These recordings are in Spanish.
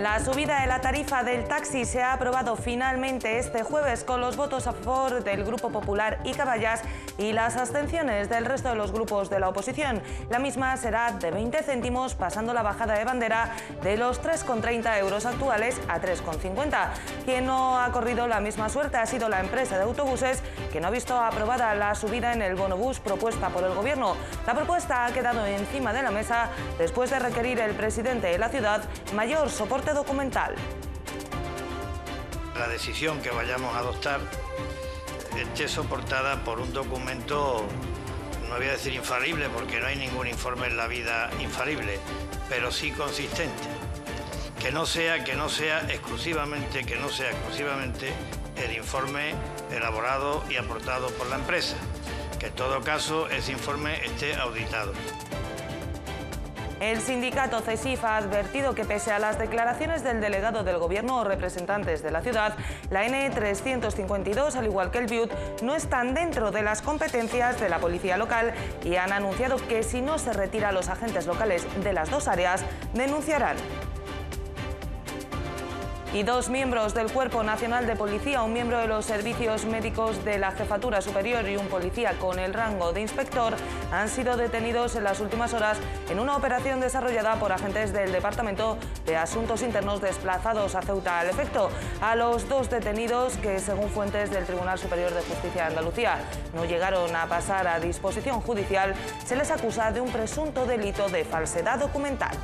La subida de la tarifa del taxi se ha aprobado finalmente este jueves con los votos a favor del Grupo Popular y Caballas y las abstenciones del resto de los grupos de la oposición. La misma será de 20 céntimos, pasando la bajada de bandera de los 3,30 euros actuales a 3,50. Quien no ha corrido la misma suerte ha sido la empresa de autobuses, que no ha visto aprobada la subida en el bonobús propuesta por el Gobierno. La propuesta ha quedado encima de la mesa después de requerir el presidente de la ciudad mayor soporte documental. La decisión que vayamos a adoptar esté soportada por un documento, no voy a decir infalible porque no hay ningún informe en la vida infalible, pero sí consistente. Que no sea exclusivamente el informe elaborado y aportado por la empresa, que en todo caso ese informe esté auditado. El sindicato CESIF ha advertido que pese a las declaraciones del delegado del Gobierno o representantes de la ciudad, la N352, al igual que el BIUT, no están dentro de las competencias de la policía local y han anunciado que si no se retira a los agentes locales de las dos áreas, denunciarán. Y dos miembros del Cuerpo Nacional de Policía, un miembro de los servicios médicos de la Jefatura Superior y un policía con el rango de inspector, han sido detenidos en las últimas horas en una operación desarrollada por agentes del Departamento de Asuntos Internos desplazados a Ceuta. Al efecto, a los dos detenidos, que según fuentes del Tribunal Superior de Justicia de Andalucía no llegaron a pasar a disposición judicial, se les acusa de un presunto delito de falsedad documental.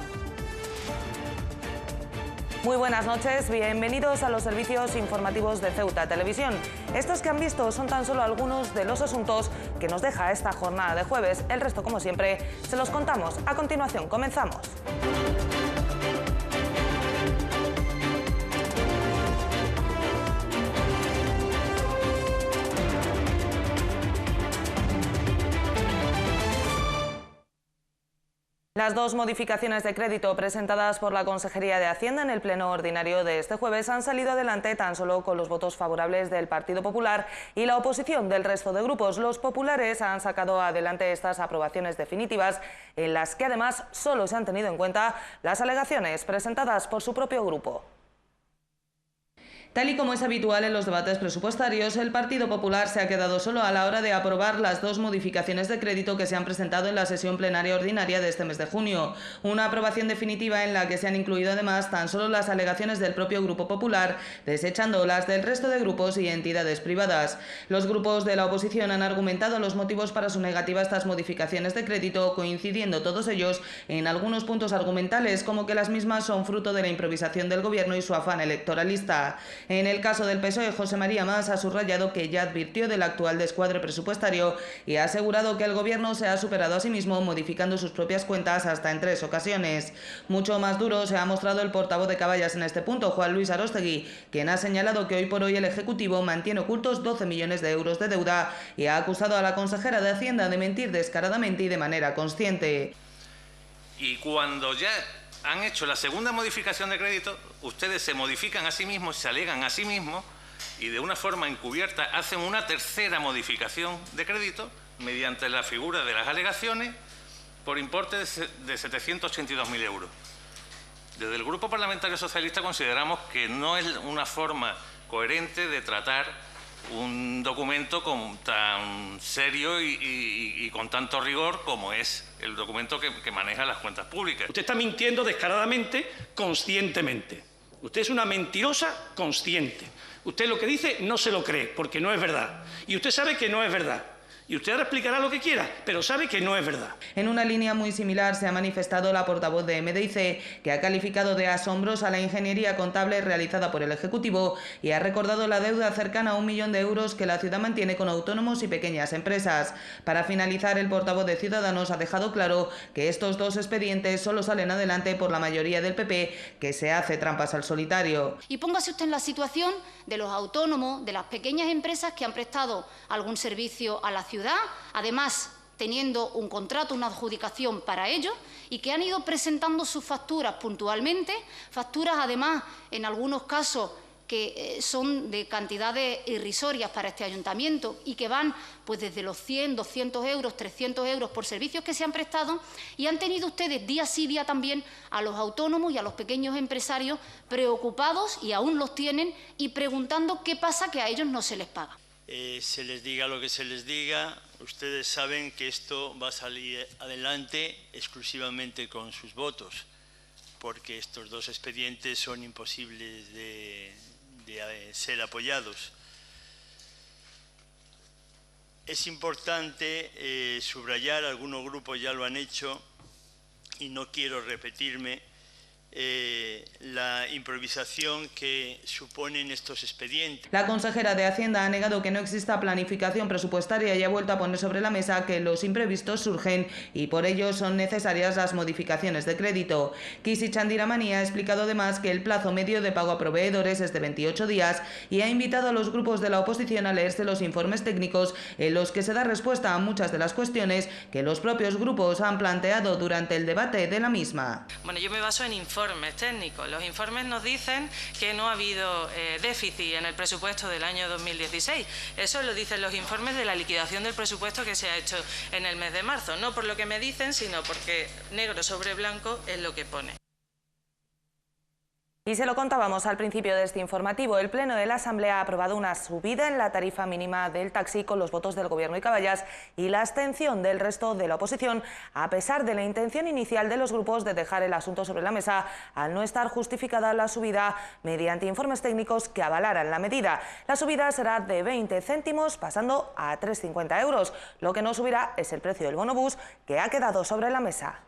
Muy buenas noches, bienvenidos a los servicios informativos de Ceuta Televisión. Estos que han visto son tan solo algunos de los asuntos que nos deja esta jornada de jueves. El resto, como siempre, se los contamos. A continuación, comenzamos. Las dos modificaciones de crédito presentadas por la Consejería de Hacienda en el pleno ordinario de este jueves han salido adelante tan solo con los votos favorables del Partido Popular y la oposición del resto de grupos. Los populares han sacado adelante estas aprobaciones definitivas, en las que además solo se han tenido en cuenta las alegaciones presentadas por su propio grupo. Tal y como es habitual en los debates presupuestarios, el Partido Popular se ha quedado solo a la hora de aprobar las dos modificaciones de crédito que se han presentado en la sesión plenaria ordinaria de este mes de junio. Una aprobación definitiva en la que se han incluido además tan solo las alegaciones del propio Grupo Popular, desechando las del resto de grupos y entidades privadas. Los grupos de la oposición han argumentado los motivos para su negativa a estas modificaciones de crédito, coincidiendo todos ellos en algunos puntos argumentales, como que las mismas son fruto de la improvisación del Gobierno y su afán electoralista. En el caso del PSOE, José María Mas ha subrayado que ya advirtió del actual descuadre presupuestario y ha asegurado que el Gobierno se ha superado a sí mismo modificando sus propias cuentas hasta en 3 ocasiones. Mucho más duro se ha mostrado el portavoz de Caballas en este punto, Juan Luis Aróstegui, quien ha señalado que hoy por hoy el Ejecutivo mantiene ocultos 12 millones de euros de deuda y ha acusado a la consejera de Hacienda de mentir descaradamente y de manera consciente. Y cuando ya han hecho la segunda modificación de crédito, ustedes se modifican a sí mismos, se alegan a sí mismos y de una forma encubierta hacen una tercera modificación de crédito mediante la figura de las alegaciones por importe de 782.000 euros. Desde el Grupo Parlamentario Socialista consideramos que no es una forma coherente de tratar un documento tan serio y con tanto rigor como es el documento que maneja las cuentas públicas. Usted está mintiendo descaradamente, conscientemente. Usted es una mentirosa consciente. Usted lo que dice no se lo cree, porque no es verdad. Y usted sabe que no es verdad. Y usted ahora explicará lo que quiera, pero sabe que no es verdad. En una línea muy similar se ha manifestado la portavoz de MDIC, que ha calificado de asombrosa la ingeniería contable realizada por el Ejecutivo y ha recordado la deuda cercana a 1 millón de euros que la ciudad mantiene con autónomos y pequeñas empresas. Para finalizar, el portavoz de Ciudadanos ha dejado claro que estos dos expedientes solo salen adelante por la mayoría del PP, que se hace trampas al solitario. Y póngase usted en la situación de los autónomos, de las pequeñas empresas que han prestado algún servicio a la ciudad, además teniendo un contrato, una adjudicación para ello, y que han ido presentando sus facturas puntualmente, facturas además en algunos casos que son de cantidades irrisorias para este ayuntamiento y que van pues desde los 100, 200 euros, 300 euros por servicios que se han prestado, y han tenido ustedes día sí día también a los autónomos y a los pequeños empresarios preocupados, y aún los tienen, y preguntando qué pasa que a ellos no se les paga. Se les diga lo que se les diga, ustedes saben que esto va a salir adelante exclusivamente con sus votos, porque estos dos expedientes son imposibles de ser apoyados. Es importante subrayar, algunos grupos ya lo han hecho y no quiero repetirme, la improvisación que suponen estos expedientes. La consejera de Hacienda ha negado que no exista planificación presupuestaria y ha vuelto a poner sobre la mesa que los imprevistos surgen y por ello son necesarias las modificaciones de crédito. Kisi Chandiramani ha explicado además que el plazo medio de pago a proveedores es de 28 días y ha invitado a los grupos de la oposición a leerse los informes técnicos en los que se da respuesta a muchas de las cuestiones que los propios grupos han planteado durante el debate de la misma. Bueno, yo me baso en informes técnicos. Los informes nos dicen que no ha habido déficit en el presupuesto del año 2016. Eso lo dicen los informes de la liquidación del presupuesto que se ha hecho en el mes de marzo. No por lo que me dicen, sino porque negro sobre blanco es lo que pone. Y se lo contábamos al principio de este informativo, el Pleno de la Asamblea ha aprobado una subida en la tarifa mínima del taxi con los votos del Gobierno y Caballas y la abstención del resto de la oposición, a pesar de la intención inicial de los grupos de dejar el asunto sobre la mesa al no estar justificada la subida mediante informes técnicos que avalaran la medida. La subida será de 20 céntimos pasando a 3,50 euros. Lo que no subirá es el precio del bonobús, que ha quedado sobre la mesa.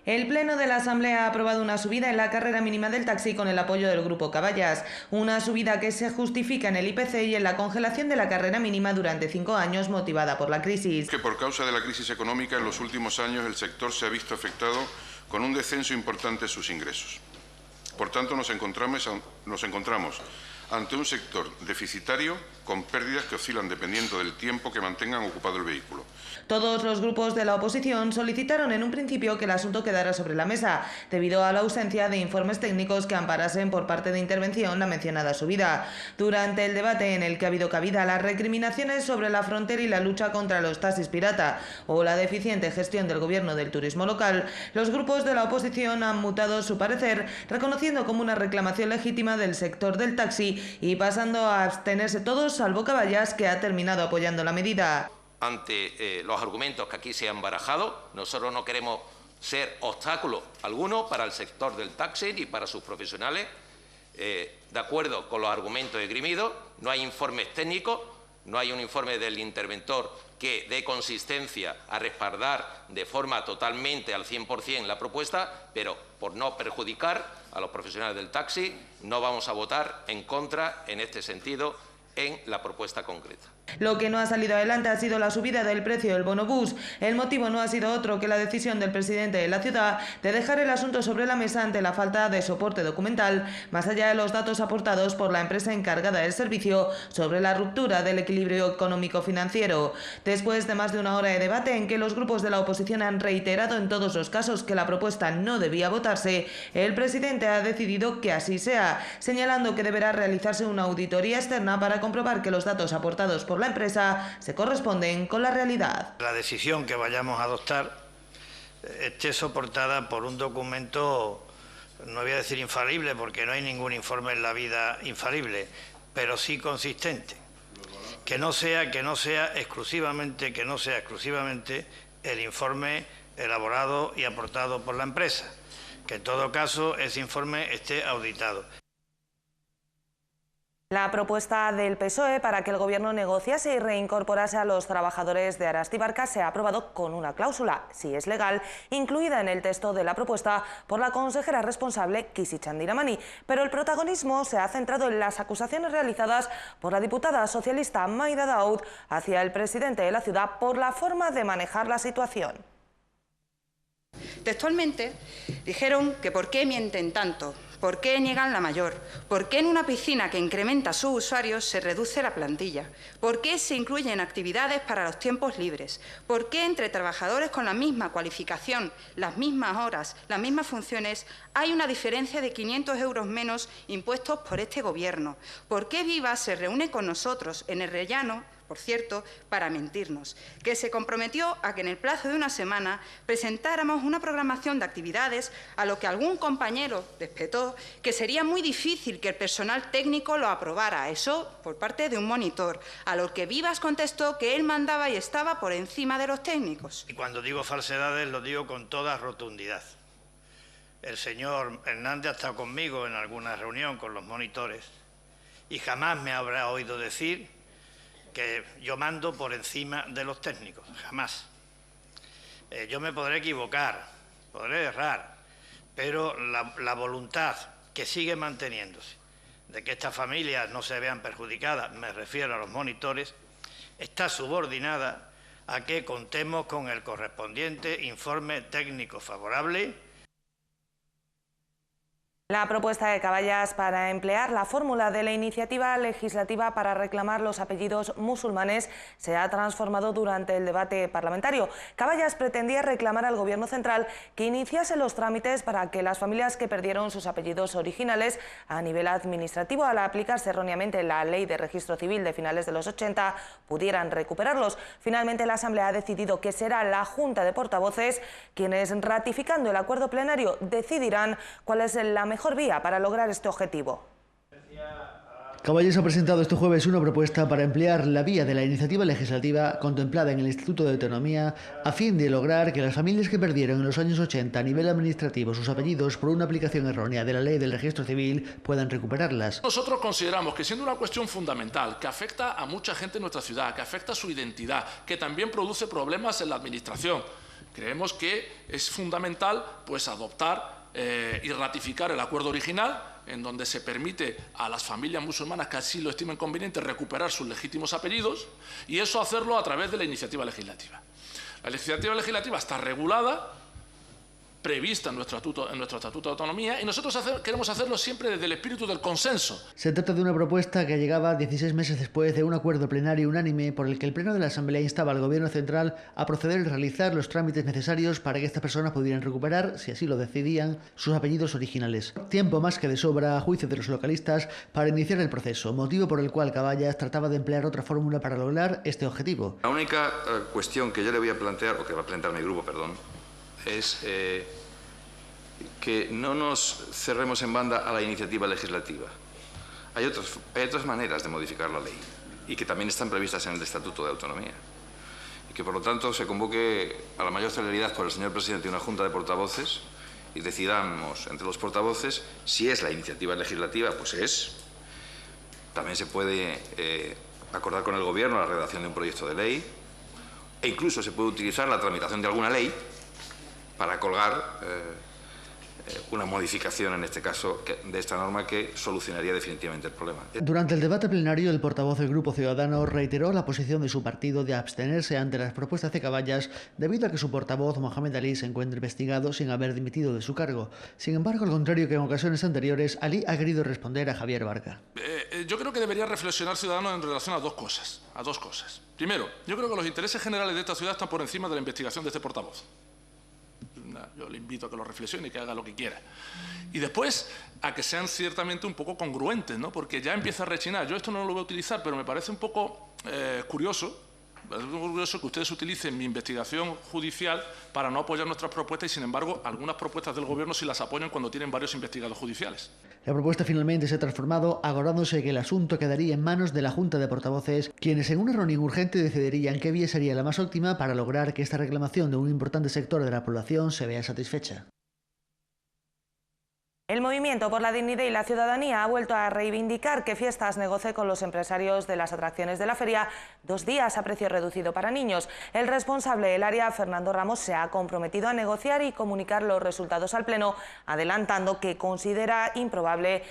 El Pleno de la Asamblea ha aprobado una subida en la carrera mínima del taxi con el apoyo del Grupo Caballas. Una subida que se justifica en el IPC y en la congelación de la carrera mínima durante 5 años motivada por la crisis. Que por causa de la crisis económica en los últimos años el sector se ha visto afectado con un descenso importante de sus ingresos. Por tanto, nos encontramos ante un sector deficitario con pérdidas que oscilan dependiendo del tiempo que mantengan ocupado el vehículo. Todos los grupos de la oposición solicitaron en un principio que el asunto quedara sobre la mesa, debido a la ausencia de informes técnicos que amparasen por parte de intervención la mencionada subida. Durante el debate en el que ha habido cabida las recriminaciones sobre la frontera y la lucha contra los taxis pirata o la deficiente gestión del gobierno del turismo local, los grupos de la oposición han mutado su parecer, reconociendo como una reclamación legítima del sector del taxi y pasando a abstenerse todos, salvo Caballas, que ha terminado apoyando la medida. Ante los argumentos que aquí se han barajado, nosotros no queremos ser obstáculo alguno para el sector del taxi ni para sus profesionales. De acuerdo con los argumentos esgrimidos, no hay informes técnicos, no hay un informe del interventor que dé consistencia a respaldar de forma totalmente al 100% la propuesta, pero por no perjudicar a los profesionales del taxi, no vamos a votar en contra en este sentido en la propuesta concreta. Lo que no ha salido adelante ha sido la subida del precio del bonobús. El motivo no ha sido otro que la decisión del presidente de la ciudad de dejar el asunto sobre la mesa ante la falta de soporte documental, más allá de los datos aportados por la empresa encargada del servicio sobre la ruptura del equilibrio económico-financiero. Después de más de una hora de debate en que los grupos de la oposición han reiterado en todos los casos que la propuesta no debía votarse, el presidente ha decidido que así sea, señalando que deberá realizarse una auditoría externa para comprobar que los datos aportados por la empresa se corresponden con la realidad. La decisión que vayamos a adoptar esté soportada por un documento, no voy a decir infalible porque no hay ningún informe en la vida infalible, pero sí consistente. Que no sea exclusivamente el informe elaborado y aportado por la empresa, que en todo caso ese informe esté auditado. La propuesta del PSOE para que el Gobierno negociase y reincorporase a los trabajadores de Aras-Tíbarca se ha aprobado con una cláusula, si es legal, incluida en el texto de la propuesta por la consejera responsable Kisi Chandiramani. Pero el protagonismo se ha centrado en las acusaciones realizadas por la diputada socialista Maida Daoud hacia el presidente de la ciudad por la forma de manejar la situación. Textualmente dijeron que por qué mienten tanto, ¿Por qué niegan la mayor? ¿Por qué en una piscina que incrementa sus usuarios se reduce la plantilla? ¿Por qué se incluyen actividades para los tiempos libres? ¿Por qué entre trabajadores con la misma cualificación, las mismas horas, las mismas funciones, hay una diferencia de 500 euros menos impuestos por este Gobierno? ¿Por qué Viva se reúne con nosotros en el rellano, por cierto, para mentirnos, que se comprometió a que en el plazo de una semana presentáramos una programación de actividades, a lo que algún compañero espetó que sería muy difícil que el personal técnico lo aprobara, eso por parte de un monitor, a lo que Vivas contestó que él mandaba y estaba por encima de los técnicos? Y cuando digo falsedades lo digo con toda rotundidad. El señor Hernández ha estado conmigo en alguna reunión con los monitores y jamás me habrá oído decir que yo mando por encima de los técnicos, jamás. Yo me podré equivocar, podré errar, pero la voluntad que sigue manteniéndose de que estas familias no se vean perjudicadas, me refiero a los monitores, está subordinada a que contemos con el correspondiente informe técnico favorable. La propuesta de Caballas para emplear la fórmula de la iniciativa legislativa para reclamar los apellidos musulmanes se ha transformado durante el debate parlamentario. Caballas pretendía reclamar al Gobierno central que iniciase los trámites para que las familias que perdieron sus apellidos originales a nivel administrativo al aplicarse erróneamente la Ley de Registro Civil de finales de los 80 pudieran recuperarlos. Finalmente la Asamblea ha decidido que será la Junta de Portavoces quienes, ratificando el acuerdo plenario, decidirán cuál es la mejor vía para lograr este objetivo. Caballas ha presentado este jueves una propuesta para emplear la vía de la iniciativa legislativa contemplada en el Estatuto de Autonomía a fin de lograr que las familias que perdieron en los años 80 a nivel administrativo sus apellidos por una aplicación errónea de la Ley del Registro Civil puedan recuperarlas. Nosotros consideramos que siendo una cuestión fundamental, que afecta a mucha gente en nuestra ciudad, que afecta a su identidad, que también produce problemas en la administración, creemos que es fundamental pues adoptar y ratificar el acuerdo original, en donde se permite a las familias musulmanas que así lo estimen conveniente recuperar sus legítimos apellidos, y eso hacerlo a través de la iniciativa legislativa. La iniciativa legislativa está regulada, prevista en nuestro Estatuto de Autonomía, y nosotros queremos hacerlo siempre desde el espíritu del consenso. Se trata de una propuesta que llegaba 16 meses después de un acuerdo plenario unánime por el que el Pleno de la Asamblea instaba al Gobierno central a proceder a realizar los trámites necesarios para que estas personas pudieran recuperar, si así lo decidían, sus apellidos originales. Tiempo más que de sobra, a juicio de los localistas, para iniciar el proceso, motivo por el cual Caballas trataba de emplear otra fórmula para lograr este objetivo. La única cuestión que yo le voy a plantear, o que va a plantear mi grupo, perdón, es que no nos cerremos en banda a la iniciativa legislativa. Hay otras maneras de modificar la ley y que también están previstas en el Estatuto de Autonomía. Y que, por lo tanto, se convoque a la mayor celeridad por el señor presidente una junta de portavoces y decidamos entre los portavoces si es la iniciativa legislativa, pues es. También se puede acordar con el Gobierno la redacción de un proyecto de ley e incluso se puede utilizar la tramitación de alguna ley para colgar una modificación, en este caso, de esta norma que solucionaría definitivamente el problema. Durante el debate plenario, el portavoz del Grupo Ciudadano reiteró la posición de su partido de abstenerse ante las propuestas de Caballas debido a que su portavoz, Mohamed Ali, se encuentra investigado sin haber dimitido de su cargo. Sin embargo, al contrario que en ocasiones anteriores, Ali ha querido responder a Javier Barca. Yo creo que debería reflexionar Ciudadanos en relación a dos cosas. Primero, yo creo que los intereses generales de esta ciudad están por encima de la investigación de este portavoz. Yo le invito a que lo reflexione y que haga lo que quiera. Y después, a que sean ciertamente un poco congruentes, ¿no? Porque ya empieza a rechinar. Yo esto no lo voy a utilizar, pero me parece un poco curioso que ustedes utilicen mi investigación judicial para no apoyar nuestras propuestas y, sin embargo, algunas propuestas del Gobierno sí las apoyan cuando tienen varios investigados judiciales. La propuesta finalmente se ha transformado, acordándose que el asunto quedaría en manos de la Junta de Portavoces, quienes en una reunión urgente decidirían qué vía sería la más óptima para lograr que esta reclamación de un importante sector de la población se vea satisfecha. El Movimiento por la Dignidad y la Ciudadanía ha vuelto a reivindicar que Fiestas negocie con los empresarios de las atracciones de la feria 2 días a precio reducido para niños. El responsable del área, Fernando Ramos, se ha comprometido a negociar y comunicar los resultados al Pleno, adelantando que considera probable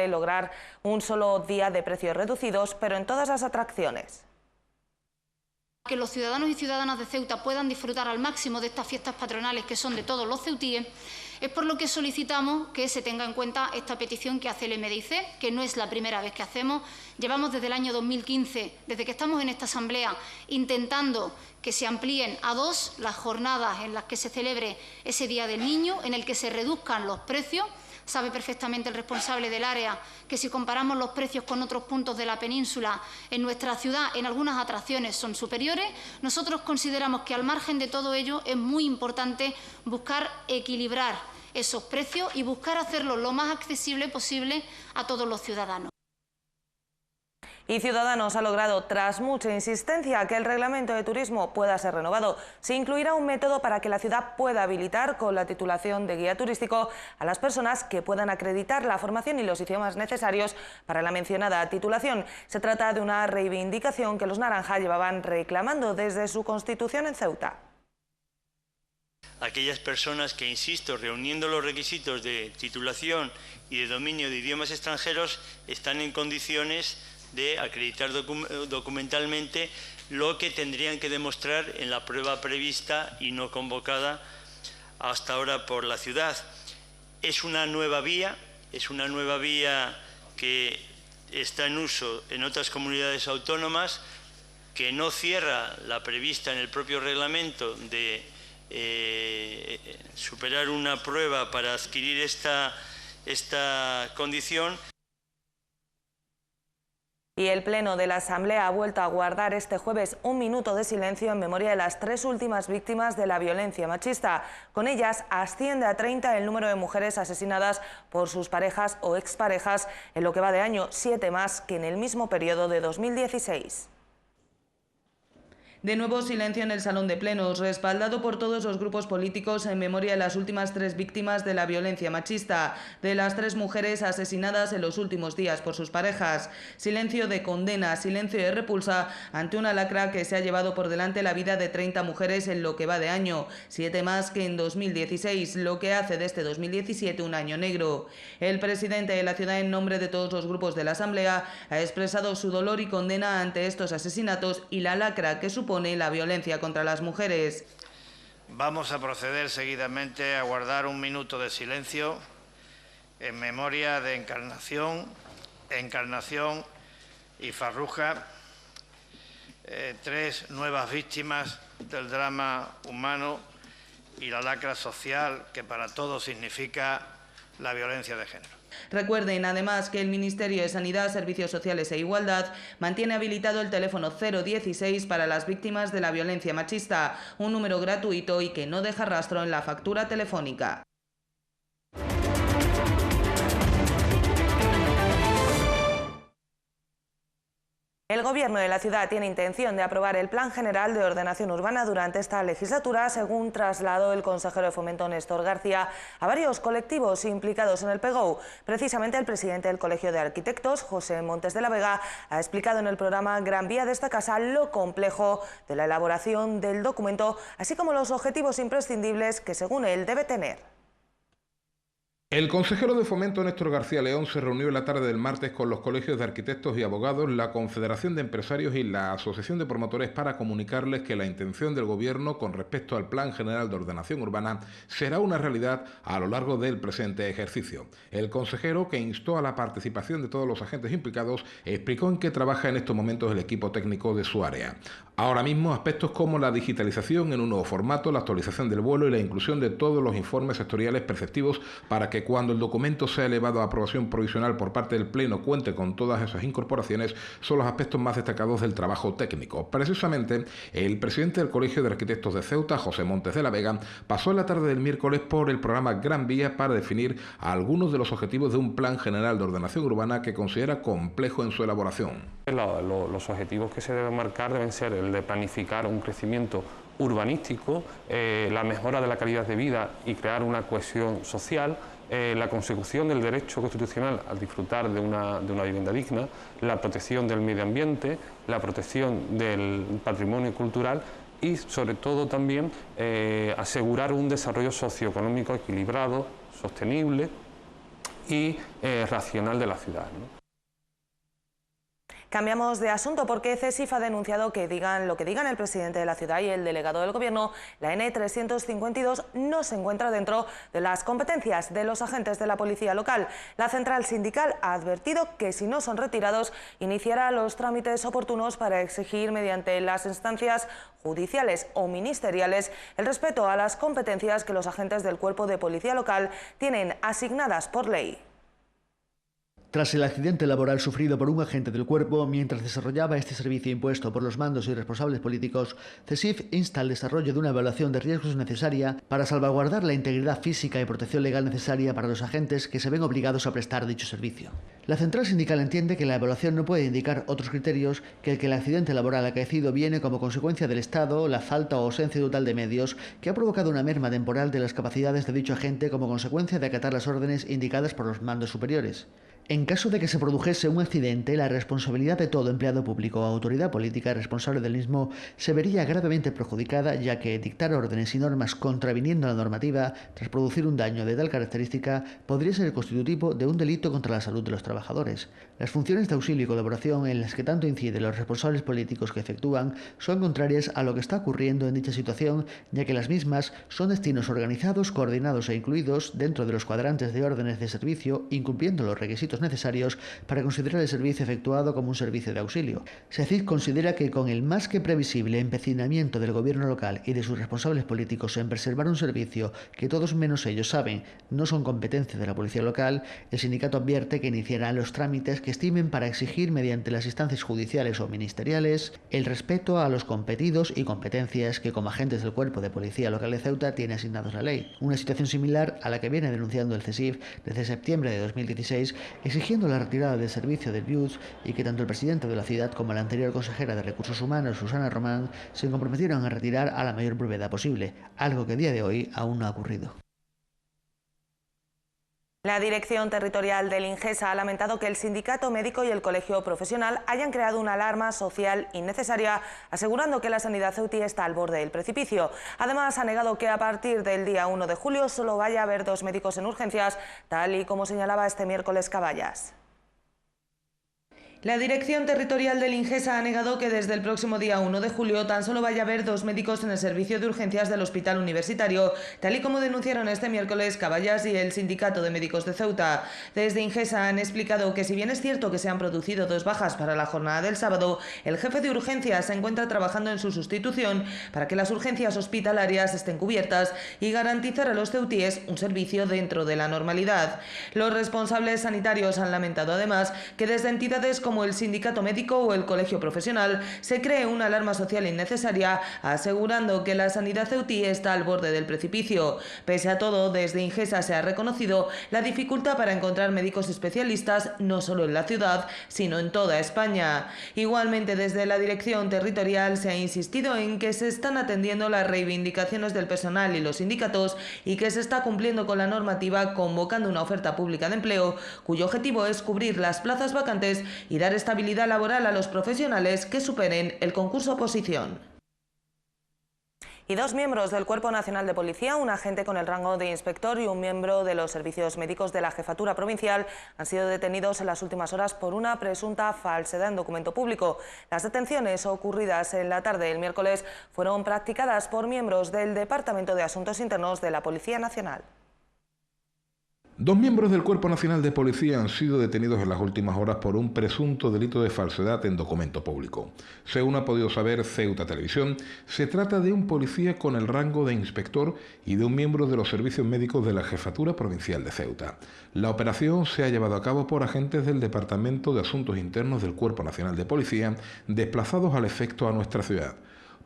lograr un solo día de precios reducidos, pero en todas las atracciones. Que los ciudadanos y ciudadanas de Ceuta puedan disfrutar al máximo de estas fiestas patronales que son de todos los ceutíes, Es por lo que solicitamos que se tenga en cuenta esta petición que hace el MDIC, que no es la primera vez que hacemos. Llevamos desde el año 2015, desde que estamos en esta Asamblea, intentando que se amplíen a 2 las jornadas en las que se celebre ese Día del Niño, en el que se reduzcan los precios. Sabe perfectamente el responsable del área que si comparamos los precios con otros puntos de la península, en nuestra ciudad, en algunas atracciones son superiores. Nosotros consideramos que al margen de todo ello es muy importante buscar equilibrar esos precios y buscar hacerlo lo más accesible posible a todos los ciudadanos. Y Ciudadanos ha logrado, tras mucha insistencia, que el reglamento de turismo pueda ser renovado. Se incluirá un método para que la ciudad pueda habilitar con la titulación de guía turístico a las personas que puedan acreditar la formación y los idiomas necesarios para la mencionada titulación. Se trata de una reivindicación que los Naranja llevaban reclamando desde su constitución en Ceuta. Aquellas personas que, insisto, reuniendo los requisitos de titulación y de dominio de idiomas extranjeros, están en condiciones de acreditar documentalmente lo que tendrían que demostrar en la prueba prevista y no convocada hasta ahora por la ciudad. Es una nueva vía que está en uso en otras comunidades autónomas, que no cierra la prevista en el propio reglamento de superar una prueba para adquirir esta condición. Y el Pleno de la Asamblea ha vuelto a guardar este jueves un minuto de silencio en memoria de las 3 últimas víctimas de la violencia machista. Con ellas asciende a 30 el número de mujeres asesinadas por sus parejas o exparejas en lo que va de año, 7 más que en el mismo periodo de 2016. De nuevo silencio en el Salón de Plenos, respaldado por todos los grupos políticos en memoria de las últimas 3 víctimas de la violencia machista, de las 3 mujeres asesinadas en los últimos días por sus parejas. Silencio de condena, silencio de repulsa ante una lacra que se ha llevado por delante la vida de 30 mujeres en lo que va de año, 7 más que en 2016, lo que hace de este 2017 un año negro. El presidente de la ciudad, en nombre de todos los grupos de la Asamblea, ha expresado su dolor y condena ante estos asesinatos y la lacra que supone la violencia contra las mujeres. Vamos a proceder seguidamente a guardar un minuto de silencio en memoria de Encarnación y Farruja, 3 nuevas víctimas del drama humano y la lacra social que para todos significa la violencia de género. Recuerden además que el Ministerio de Sanidad, Servicios Sociales e Igualdad mantiene habilitado el teléfono 016 para las víctimas de la violencia machista, un número gratuito y que no deja rastro en la factura telefónica. El Gobierno de la ciudad tiene intención de aprobar el Plan General de Ordenación Urbana durante esta legislatura, según trasladó el consejero de Fomento Néstor García a varios colectivos implicados en el PGOU. Precisamente el presidente del Colegio de Arquitectos, José Montes de la Vega, ha explicado en el programa Gran Vía de esta casa lo complejo de la elaboración del documento, así como los objetivos imprescindibles que, según él, debe tener. El consejero de Fomento Néstor García León se reunió en la tarde del martes con los colegios de arquitectos y abogados, la Confederación de Empresarios y la Asociación de Promotores para comunicarles que la intención del Gobierno con respecto al Plan General de Ordenación Urbana será una realidad a lo largo del presente ejercicio. El consejero, que instó a la participación de todos los agentes implicados, explicó en qué trabaja en estos momentos el equipo técnico de su área. Ahora mismo, aspectos como la digitalización en un nuevo formato, la actualización del vuelo y la inclusión de todos los informes sectoriales perceptivos para que cuando el documento sea elevado a aprobación provisional por parte del Pleno cuente con todas esas incorporaciones, son los aspectos más destacados del trabajo técnico. Precisamente, el presidente del Colegio de Arquitectos de Ceuta, José Montes de la Vega, pasó la tarde del miércoles por el programa Gran Vía para definir algunos de los objetivos de un Plan General de Ordenación Urbana que considera complejo en su elaboración. Los objetivos que se deben marcar deben ser el de planificar un crecimiento urbanístico, la mejora de la calidad de vida y crear una cohesión social, la consecución del derecho constitucional al disfrutar de una vivienda digna, la protección del medio ambiente, la protección del patrimonio cultural y, sobre todo, también asegurar un desarrollo socioeconómico equilibrado, sostenible y racional de la ciudad, ¿no? Cambiamos de asunto porque CESIF ha denunciado que digan lo que digan el presidente de la ciudad y el delegado del Gobierno, la N352 no se encuentra dentro de las competencias de los agentes de la policía local. La central sindical ha advertido que si no son retirados, iniciará los trámites oportunos para exigir mediante las instancias judiciales o ministeriales el respeto a las competencias que los agentes del Cuerpo de Policía Local tienen asignadas por ley. Tras el accidente laboral sufrido por un agente del cuerpo mientras desarrollaba este servicio impuesto por los mandos y responsables políticos, CESIF insta al desarrollo de una evaluación de riesgos necesaria para salvaguardar la integridad física y protección legal necesaria para los agentes que se ven obligados a prestar dicho servicio. La central sindical entiende que la evaluación no puede indicar otros criterios que el accidente laboral acaecido viene como consecuencia del estado, la falta o ausencia total de medios que ha provocado una merma temporal de las capacidades de dicho agente como consecuencia de acatar las órdenes indicadas por los mandos superiores. En caso de que se produjese un accidente, la responsabilidad de todo empleado público o autoridad política responsable del mismo se vería gravemente perjudicada, ya que dictar órdenes y normas contraviniendo la normativa tras producir un daño de tal característica podría ser constitutivo de un delito contra la salud de los trabajadores. Las funciones de auxilio y colaboración en las que tanto inciden los responsables políticos que efectúan son contrarias a lo que está ocurriendo en dicha situación, ya que las mismas son destinos organizados, coordinados e incluidos dentro de los cuadrantes de órdenes de servicio, incumpliendo los requisitos necesarios para considerar el servicio efectuado como un servicio de auxilio. CESIF considera que con el más que previsible empecinamiento del gobierno local y de sus responsables políticos en preservar un servicio que todos menos ellos saben no son competencia de la policía local, el sindicato advierte que iniciarán los trámites que estimen para exigir mediante las instancias judiciales o ministeriales el respeto a los competidos y competencias que como agentes del Cuerpo de Policía Local de Ceuta tiene asignados la ley. Una situación similar a la que viene denunciando el CESIF desde septiembre de 2016, exigiendo la retirada del servicio del BIUS y que tanto el presidente de la ciudad como la anterior consejera de Recursos Humanos, Susana Román, se comprometieron a retirar a la mayor brevedad posible, algo que a día de hoy aún no ha ocurrido. La Dirección Territorial del INGESA ha lamentado que el sindicato médico y el colegio profesional hayan creado una alarma social innecesaria, asegurando que la sanidad ceutí está al borde del precipicio. Además, ha negado que a partir del día 1 de julio solo vaya a haber 2 médicos en urgencias, tal y como señalaba este miércoles Caballas. La Dirección Territorial del INGESA ha negado que desde el próximo día 1 de julio tan solo vaya a haber 2 médicos en el servicio de urgencias del Hospital Universitario, tal y como denunciaron este miércoles Caballas y el Sindicato de Médicos de Ceuta. Desde INGESA han explicado que si bien es cierto que se han producido 2 bajas para la jornada del sábado, el jefe de urgencias se encuentra trabajando en su sustitución para que las urgencias hospitalarias estén cubiertas y garantizar a los ceutíes un servicio dentro de la normalidad. Los responsables sanitarios han lamentado además que desde entidades como el sindicato médico o el colegio profesional se cree una alarma social innecesaria, asegurando que la sanidad ceutí está al borde del precipicio. Pese a todo, desde INGESA se ha reconocido la dificultad para encontrar médicos especialistas no solo en la ciudad, sino en toda España. Igualmente, desde la Dirección Territorial se ha insistido en que se están atendiendo las reivindicaciones del personal y los sindicatos y que se está cumpliendo con la normativa, convocando una oferta pública de empleo cuyo objetivo es cubrir las plazas vacantes y dar estabilidad laboral a los profesionales que superen el concurso-oposición. Y 2 miembros del Cuerpo Nacional de Policía, un agente con el rango de inspector y un miembro de los servicios médicos de la Jefatura Provincial han sido detenidos en las últimas horas por una presunta falsedad en documento público. Las detenciones ocurridas en la tarde del miércoles fueron practicadas por miembros del Departamento de Asuntos Internos de la Policía Nacional. 2 miembros del Cuerpo Nacional de Policía han sido detenidos en las últimas horas por un presunto delito de falsedad en documento público. Según ha podido saber Ceuta Televisión, se trata de un policía con el rango de inspector y de un miembro de los servicios médicos de la Jefatura Provincial de Ceuta. La operación se ha llevado a cabo por agentes del Departamento de Asuntos Internos del Cuerpo Nacional de Policía, desplazados al efecto a nuestra ciudad.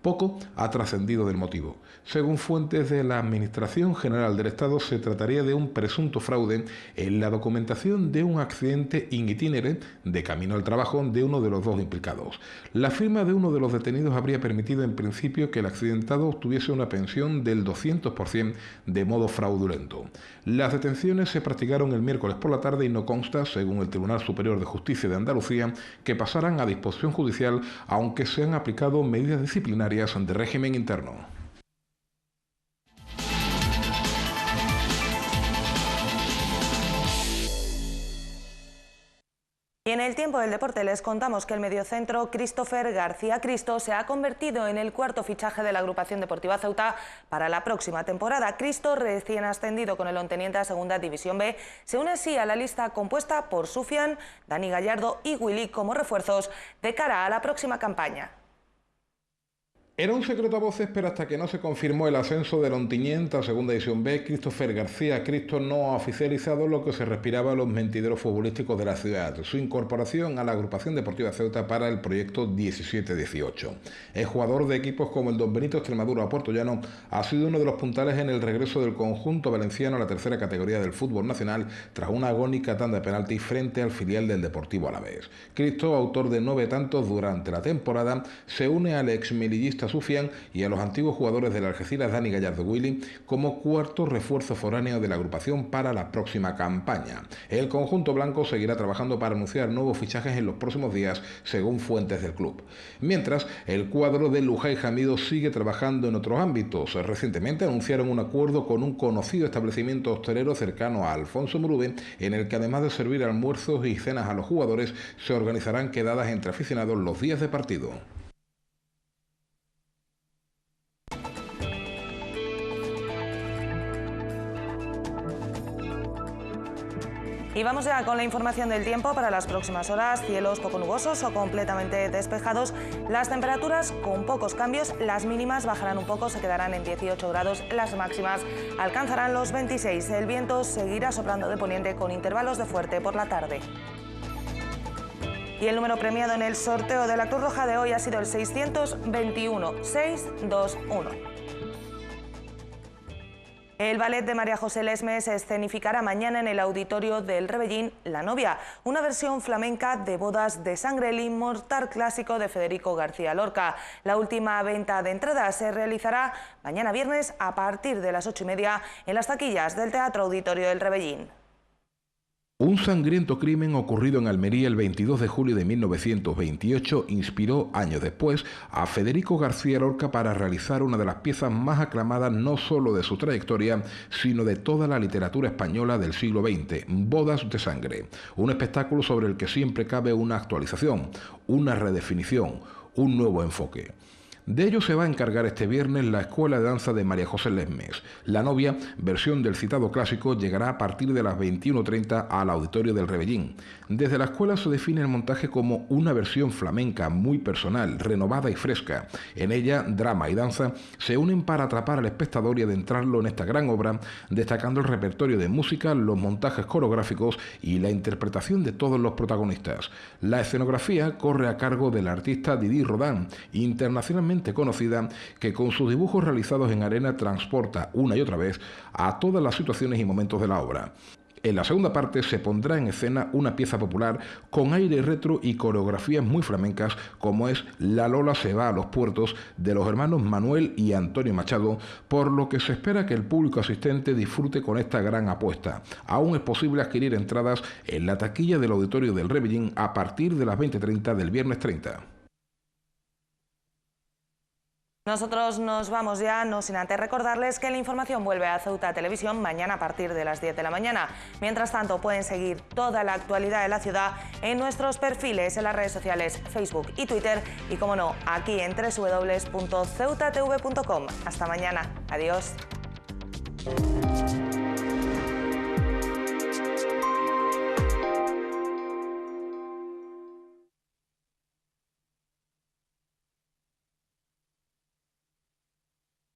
Poco ha trascendido del motivo. Según fuentes de la Administración General del Estado, se trataría de un presunto fraude en la documentación de un accidente in itinere de camino al trabajo de uno de los 2 implicados. La firma de uno de los detenidos habría permitido en principio que el accidentado obtuviese una pensión del 200% de modo fraudulento. Las detenciones se practicaron el miércoles por la tarde y no consta, según el Tribunal Superior de Justicia de Andalucía, que pasaran a disposición judicial, aunque se han aplicado medidas disciplinarias de régimen interno. Y en el tiempo del deporte les contamos que el mediocentro Christopher García Cristo se ha convertido en el cuarto fichaje de la agrupación deportiva Ceuta para la próxima temporada. Cristo, recién ascendido con el Onteniente a Segunda División B, se une así a la lista compuesta por Sufian, Dani Gallardo y Willy como refuerzos de cara a la próxima campaña. Era un secreto a voces, pero hasta que no se confirmó el ascenso del Ontinyent a Segunda División B, Christopher García Cristo no ha oficializado lo que se respiraba en los mentideros futbolísticos de la ciudad, su incorporación a la agrupación deportiva Ceuta para el proyecto 17-18. El jugador de equipos como el Don Benito Extremadura o Puerto Llano ha sido uno de los puntales en el regreso del conjunto valenciano a la tercera categoría del fútbol nacional tras una agónica tanda de penaltis frente al filial del Deportivo Alavés. Cristo, autor de 9 tantos durante la temporada, se une al exmelillista Sufian y a los antiguos jugadores del Algeciras Dani Gallardo Willy como cuarto refuerzo foráneo de la agrupación para la próxima campaña. El conjunto blanco seguirá trabajando para anunciar nuevos fichajes en los próximos días, según fuentes del club. Mientras, el cuadro de Lujay Hamido sigue trabajando en otros ámbitos. Recientemente anunciaron un acuerdo con un conocido establecimiento hostelero cercano a Alfonso Murube, en el que además de servir almuerzos y cenas a los jugadores, se organizarán quedadas entre aficionados los días de partido. Y vamos ya con la información del tiempo para las próximas horas. Cielos poco nubosos o completamente despejados. Las temperaturas con pocos cambios. Las mínimas bajarán un poco, se quedarán en 18 grados. Las máximas alcanzarán los 26. El viento seguirá soplando de poniente con intervalos de fuerte por la tarde. Y el número premiado en el sorteo de la Cruz Roja de hoy ha sido el 621-621. El ballet de María José Lesmes escenificará mañana en el auditorio del Rebellín La novia, una versión flamenca de Bodas de sangre, el inmortal clásico de Federico García Lorca. La última venta de entradas se realizará mañana viernes a partir de las 8:30 en las taquillas del Teatro Auditorio del Rebellín. Un sangriento crimen ocurrido en Almería el 22 de julio de 1928 inspiró años después a Federico García Lorca para realizar una de las piezas más aclamadas no solo de su trayectoria, sino de toda la literatura española del siglo XX, Bodas de sangre. Un espectáculo sobre el que siempre cabe una actualización, una redefinición, un nuevo enfoque. De ello se va a encargar este viernes la Escuela de Danza de María José Lesmes. La novia, versión del citado clásico, llegará a partir de las 21:30 al auditorio del Rebellín. Desde la escuela se define el montaje como una versión flamenca muy personal, renovada y fresca. En ella, drama y danza se unen para atrapar al espectador y adentrarlo en esta gran obra, destacando el repertorio de música, los montajes coreográficos y la interpretación de todos los protagonistas. La escenografía corre a cargo del artista Didi Rodán, internacionalmente conocida, que con sus dibujos realizados en arena transporta una y otra vez a todas las situaciones y momentos de la obra. En la segunda parte se pondrá en escena una pieza popular con aire retro y coreografías muy flamencas, como es La Lola se va a los puertos, de los hermanos Manuel y Antonio Machado, por lo que se espera que el público asistente disfrute con esta gran apuesta. Aún es posible adquirir entradas en la taquilla del auditorio del Rebellín a partir de las 20:30 del viernes 30. Nosotros nos vamos ya, no sin antes recordarles que la información vuelve a Ceuta Televisión mañana a partir de las 10 de la mañana. Mientras tanto, pueden seguir toda la actualidad de la ciudad en nuestros perfiles en las redes sociales Facebook y Twitter y, como no, aquí en www.ceutatv.com. Hasta mañana. Adiós.